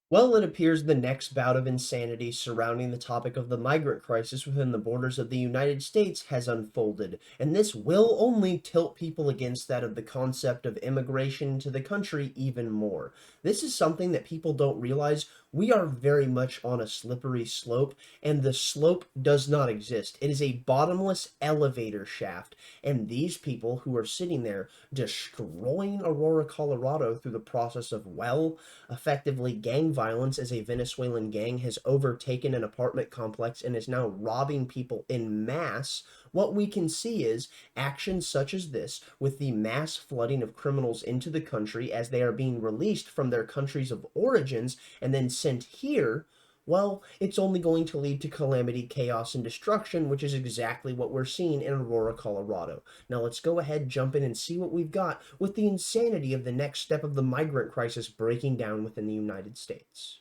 Well, it appears the next bout of insanity surrounding the topic of the migrant crisis within the borders of the United States has unfolded, and this will only tilt people against that of the concept of immigration into the country even more. This is something that people don't realize. We are very much on a slippery slope, and the slope does not exist. It is a bottomless elevator shaft, and these people who are sitting there destroying Aurora, Colorado through the process of, well, effectively gang violence as a Venezuelan gang has overtaken an apartment complex and is now robbing people in mass, what we can see is actions such as this, with the mass flooding of criminals into the country as they are being released from their countries of origins and then sent here. Well, it's only going to lead to calamity, chaos, and destruction, which is exactly what we're seeing in Aurora, Colorado. Now let's go ahead, jump in, and see what we've got with the insanity of the next step of the migrant crisis breaking down within the United States.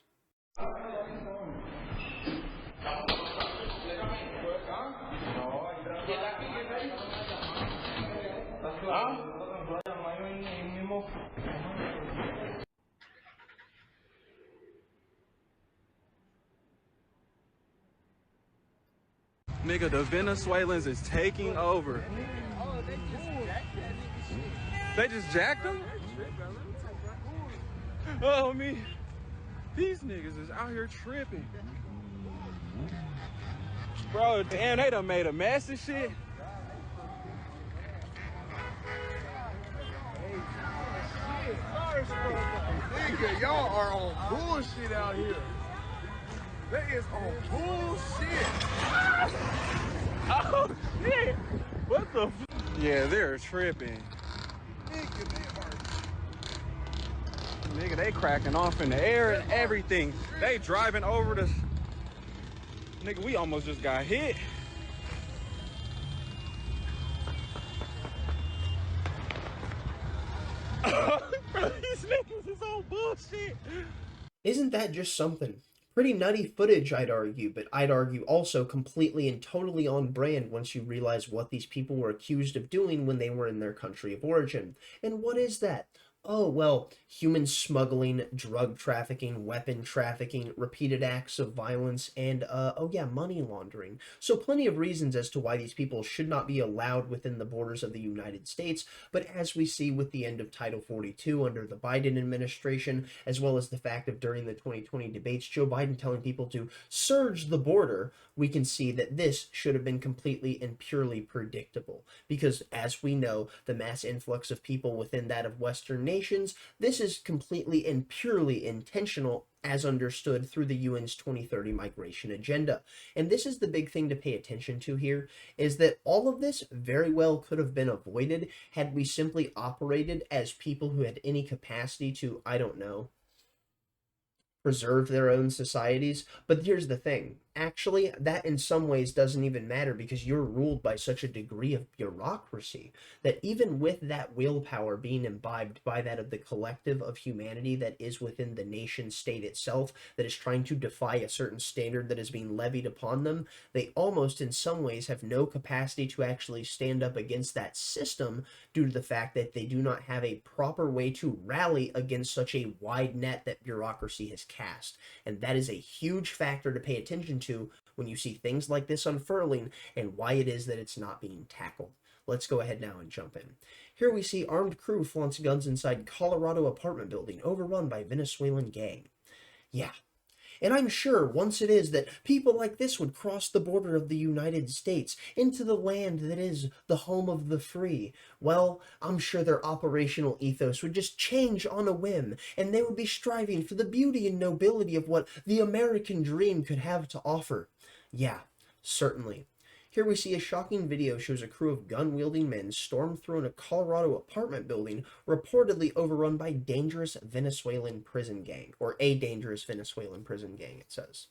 Nigga, the Venezuelans is taking over. They just jacked him? Oh, me. These niggas is out here tripping. Bro, damn, they done made a mess and shit. Nigga, y'all are on bullshit out here. That is on bullshit. Oh, shit. What the f? Yeah, they're tripping. Nigga, they are. Nigga, they cracking off in the air and everything. They driving over the... Nigga, we almost just got hit. Bro, these niggas is on bullshit. Isn't that just something? Pretty nutty footage, I'd argue, but I'd argue also completely and totally on brand once you realize what these people were accused of doing when they were in their country of origin. And what is that? Oh, well, human smuggling, drug trafficking, weapon trafficking, repeated acts of violence, and, oh yeah, money laundering. So plenty of reasons as to why these people should not be allowed within the borders of the United States, but as we see with the end of Title 42 under the Biden administration, as well as the fact of during the 2020 debates, Joe Biden telling people to surge the border, we can see that this should have been completely and purely predictable. Because as we know, the mass influx of people within that of Western nations, this is completely and purely intentional as understood through the UN's 2030 migration agenda. And this is the big thing to pay attention to here, is that all of this very well could have been avoided had we simply operated as people who had any capacity to, I don't know, preserve their own societies. But here's the thing. Actually, that in some ways doesn't even matter because you're ruled by such a degree of bureaucracy that even with that willpower being imbibed by that of the collective of humanity that is within the nation state itself that is trying to defy a certain standard that is being levied upon them, they almost in some ways have no capacity to actually stand up against that system due to the fact that they do not have a proper way to rally against such a wide net that bureaucracy has cast. And that is a huge factor to pay attention to when you see things like this unfurling and why it is that it's not being tackled. Let's go ahead now and jump in. Here we see armed crew flaunts guns inside Colorado apartment building overrun by Venezuelan gang. Yeah. And I'm sure once it is that people like this would cross the border of the United States into the land that is the home of the free, well, I'm sure their operational ethos would just change on a whim, and they would be striving for the beauty and nobility of what the American dream could have to offer. Yeah, certainly. Here we see a shocking video shows a crew of gun-wielding men storm through a Colorado apartment building reportedly overrun by dangerous Venezuelan prison gang, or a dangerous Venezuelan prison gang, it says.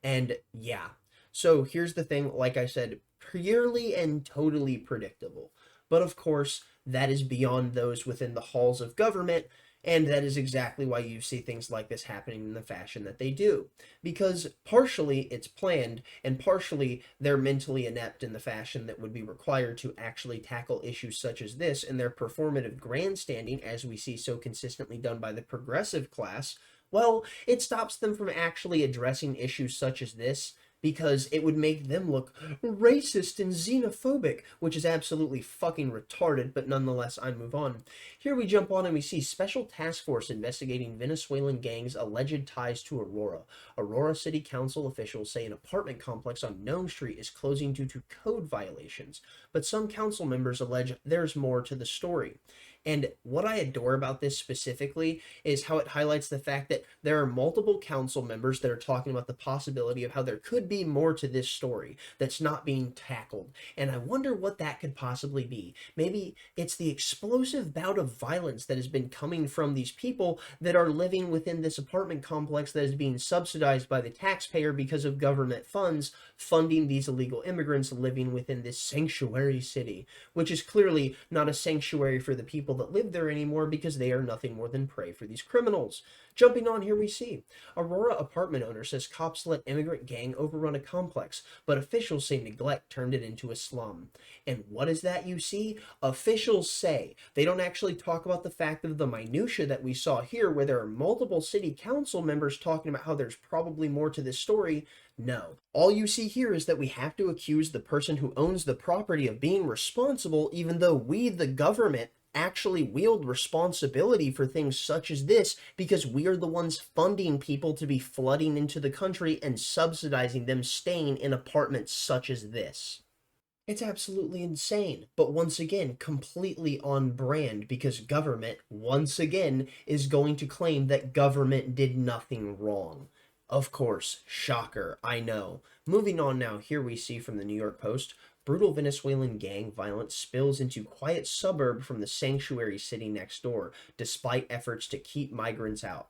And yeah, so here's the thing, like I said, purely and totally predictable. But of course, that is beyond those within the halls of government, and that is exactly why you see things like this happening in the fashion that they do. Because partially it's planned, and partially they're mentally inept in the fashion that would be required to actually tackle issues such as this, and their performative grandstanding, as we see so consistently done by the progressive class, Well, it stops them from actually addressing issues such as this because it would make them look racist and xenophobic, which is absolutely fucking retarded, but nonetheless, I move on. Here we jump on and we see Special Task Force investigating Venezuelan gangs' alleged ties to Aurora. Aurora City Council officials say an apartment complex on Nome Street is closing due to code violations, but some council members allege there's more to the story. And what I adore about this specifically is how it highlights the fact that there are multiple council members that are talking about the possibility of how there could be more to this story that's not being tackled. And I wonder what that could possibly be. Maybe it's the explosive bout of violence that has been coming from these people that are living within this apartment complex that is being subsidized by the taxpayer because of government funds funding these illegal immigrants living within this sanctuary city, which is clearly not a sanctuary for the people that live there anymore because they are nothing more than prey for these criminals. Jumping on here we see Aurora apartment owner says cops let immigrant gang overrun a complex, but officials say neglect turned it into a slum. And what is that you see? Officials say. They don't actually talk about the fact of the minutia that we saw here where there are multiple city council members talking about how there's probably more to this story. No. All you see here is that we have to accuse the person who owns the property of being responsible, even though we, the government, actually wield responsibility for things such as this because we are the ones funding people to be flooding into the country and subsidizing them staying in apartments such as this. It's absolutely insane, but once again, completely on brand because government, once again, is going to claim that government did nothing wrong. Of course, shocker, I know. Moving on now, here we see from the New York Post, brutal Venezuelan gang violence spills into quiet suburb from the sanctuary city next door, despite efforts to keep migrants out.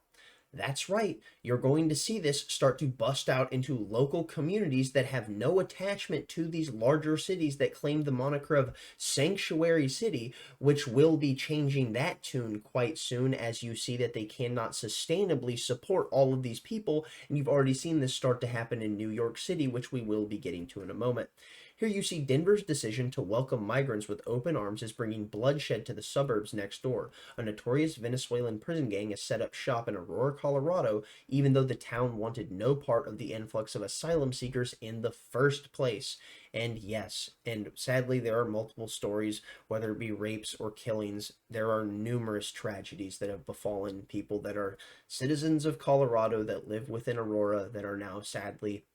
That's right, you're going to see this start to bust out into local communities that have no attachment to these larger cities that claim the moniker of Sanctuary City, which will be changing that tune quite soon as you see that they cannot sustainably support all of these people, and you've already seen this start to happen in New York City, which we will be getting to in a moment. Here you see Denver's decision to welcome migrants with open arms is bringing bloodshed to the suburbs next door. A notorious Venezuelan prison gang has set up shop in Aurora, Colorado, even though the town wanted no part of the influx of asylum seekers in the first place. And yes, and sadly there are multiple stories, whether it be rapes or killings, there are numerous tragedies that have befallen people that are citizens of Colorado that live within Aurora that are now sadly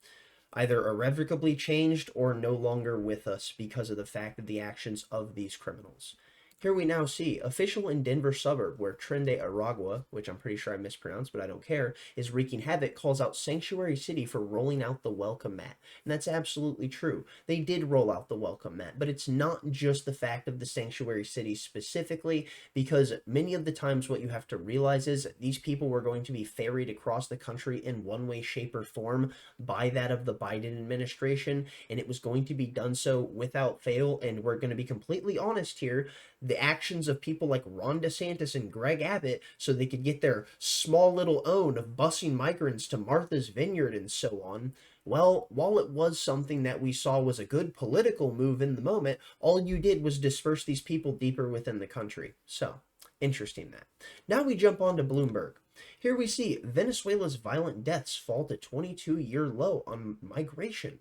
either irrevocably changed or no longer with us because of the fact of the actions of these criminals. Here we now see official in Denver suburb where Trende Aragua, which I'm pretty sure I mispronounced, but I don't care, is wreaking havoc, calls out Sanctuary City for rolling out the welcome mat. And that's absolutely true. They did roll out the welcome mat, but it's not just the fact of the Sanctuary City specifically, because many of the times what you have to realize is these people were going to be ferried across the country in one way, shape, or form by that of the Biden administration, and it was going to be done so without fail, and we're going to be completely honest here, the actions of people like Ron DeSantis and Greg Abbott so they could get their small little own of busing migrants to Martha's Vineyard and so on. Well, while it was something that we saw was a good political move in the moment, all you did was disperse these people deeper within the country. So, interesting that. Now we jump on to Bloomberg. Here we see Venezuela's violent deaths fall to 22-year low on migration.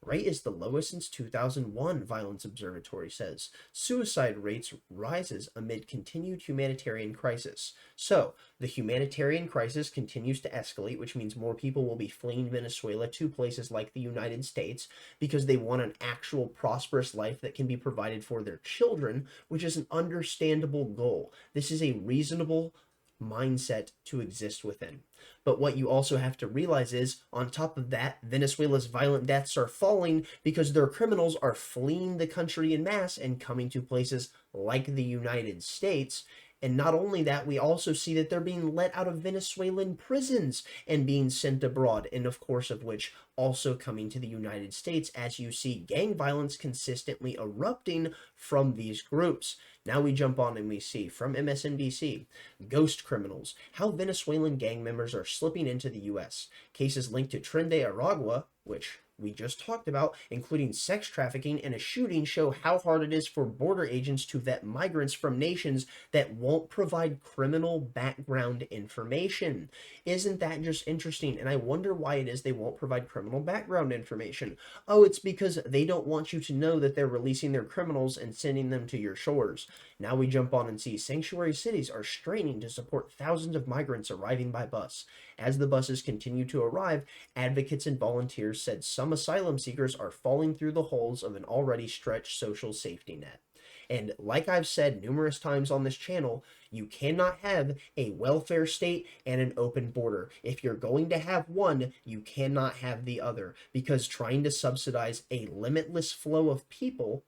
Rate is the lowest since 2001, Violence Observatory says. Suicide rates rises amid continued humanitarian crisis. So, the humanitarian crisis continues to escalate, which means more people will be fleeing Venezuela to places like the United States because they want an actual prosperous life that can be provided for their children, which is an understandable goal. This is a reasonable mindset to exist within. But what you also have to realize is, on top of that, Venezuela's violent deaths are falling because their criminals are fleeing the country en masse and coming to places like the United States. And not only that, we also see that they're being let out of Venezuelan prisons and being sent abroad, and of course of which also coming to the United States as you see gang violence consistently erupting from these groups. Now we jump on and we see from MSNBC, ghost criminals, how Venezuelan gang members are slipping into the US. Cases linked to Tren de Aragua, which we just talked about, including sex trafficking and a shooting, show how hard it is for border agents to vet migrants from nations that won't provide criminal background information. Isn't that just interesting? And I wonder why it is they won't provide criminal background information. Oh, it's because they don't want you to know that they're releasing their criminals and sending them to your shores. Now we jump on and see sanctuary cities are straining to support thousands of migrants arriving by bus. As the buses continue to arrive, advocates and volunteers said some asylum seekers are falling through the holes of an already stretched social safety net. And like I've said numerous times on this channel, you cannot have a welfare state and an open border. If you're going to have one, you cannot have the other, because trying to subsidize a limitless flow of people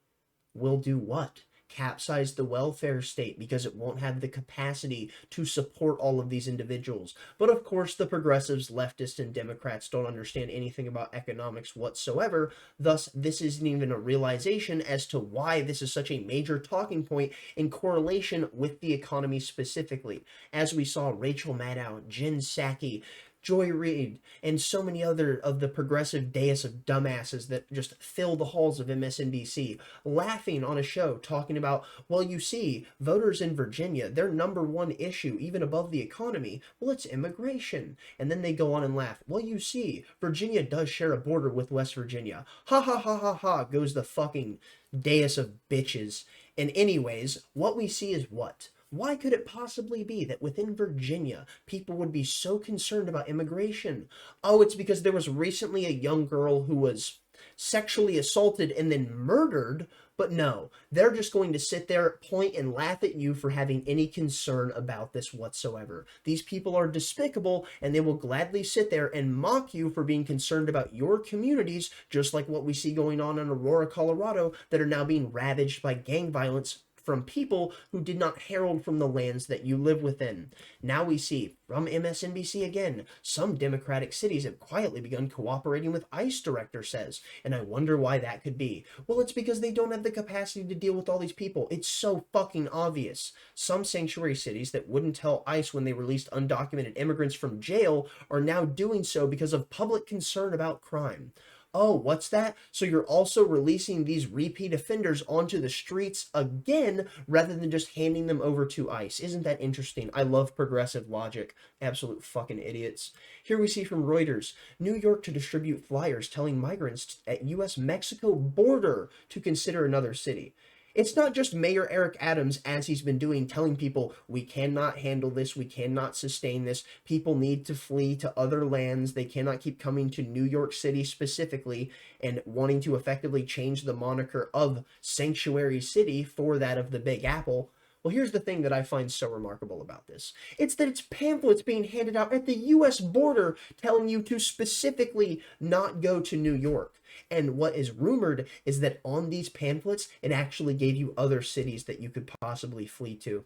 will do what? Capsize the welfare state, because it won't have the capacity to support all of these individuals. But of course, the progressives, leftists, and Democrats don't understand anything about economics whatsoever. Thus, this isn't even a realization as to why this is such a major talking point in correlation with the economy specifically. As we saw Rachel Maddow, Jen Psaki, Joy Reid, and so many other of the progressive dais of dumbasses that just fill the halls of MSNBC, laughing on a show talking about, well, you see, voters in Virginia, their number one issue, even above the economy, well, it's immigration. And then they go on and laugh. Well, you see, Virginia does share a border with West Virginia. Ha ha ha ha ha, goes the fucking dais of bitches. And anyways, what we see is what? Why could it possibly be that within Virginia, people would be so concerned about immigration? Oh, it's because there was recently a young girl who was sexually assaulted and then murdered. But no, they're just going to sit there, point, and laugh at you for having any concern about this whatsoever. These people are despicable, and they will gladly sit there and mock you for being concerned about your communities, just like what we see going on in Aurora, Colorado, that are now being ravaged by gang violence from people who did not herald from the lands that you live within. Now we see, from MSNBC again, some Democratic cities have quietly begun cooperating with ICE, director says, and I wonder why that could be. Well, it's because they don't have the capacity to deal with all these people. It's so fucking obvious. Some sanctuary cities that wouldn't tell ICE when they released undocumented immigrants from jail are now doing so because of public concern about crime. Oh, what's that? So you're also releasing these repeat offenders onto the streets again, rather than just handing them over to ICE. Isn't that interesting? I love progressive logic. Absolute fucking idiots. Here we see from Reuters, New York to distribute flyers telling migrants at U.S.-Mexico border to consider another city. It's not just Mayor Eric Adams, as he's been doing, telling people, we cannot handle this, we cannot sustain this, people need to flee to other lands, they cannot keep coming to New York City specifically, and wanting to effectively change the moniker of Sanctuary City for that of the Big Apple. Well, here's the thing that I find so remarkable about this. It's that it's pamphlets being handed out at the U.S. border telling you to specifically not go to New York. And what is rumored is that on these pamphlets, it actually gave you other cities that you could possibly flee to.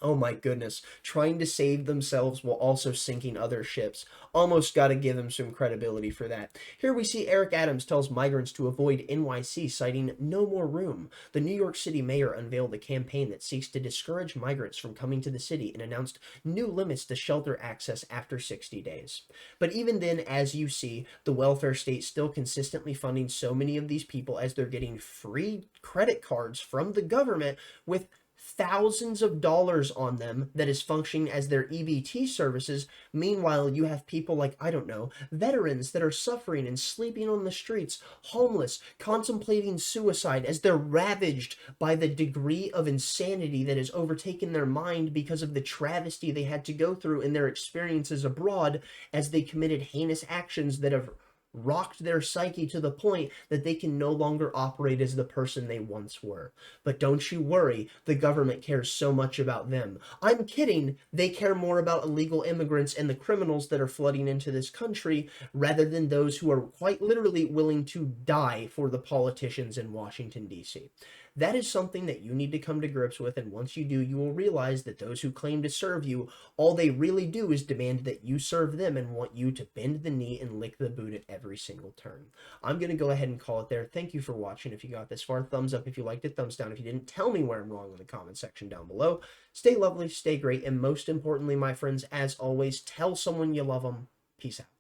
Oh my goodness, trying to save themselves while also sinking other ships. Almost got to give them some credibility for that. Here we see Eric Adams tells migrants to avoid NYC, citing no more room. The New York City mayor unveiled a campaign that seeks to discourage migrants from coming to the city and announced new limits to shelter access after 60 days. But even then, as you see, the welfare state still consistently funding so many of these people as they're getting free credit cards from the government with thousands of dollars on them that is functioning as their EBT services. Meanwhile, you have people like, I don't know, veterans that are suffering and sleeping on the streets, homeless, contemplating suicide as they're ravaged by the degree of insanity that has overtaken their mind because of the travesty they had to go through in their experiences abroad as they committed heinous actions that have rocked their psyche to the point that they can no longer operate as the person they once were. But don't you worry, the government cares so much about them. I'm kidding, they care more about illegal immigrants and the criminals that are flooding into this country rather than those who are quite literally willing to die for the politicians in Washington, D.C. That is something that you need to come to grips with, and once you do, you will realize that those who claim to serve you, all they really do is demand that you serve them and want you to bend the knee and lick the boot at every single turn. I'm going to go ahead and call it there. Thank you for watching. If you got this far, thumbs up if you liked it, thumbs down if you didn't. Tell me where I'm wrong in the comment section down below. Stay lovely, stay great, and most importantly, my friends, as always, tell someone you love them. Peace out.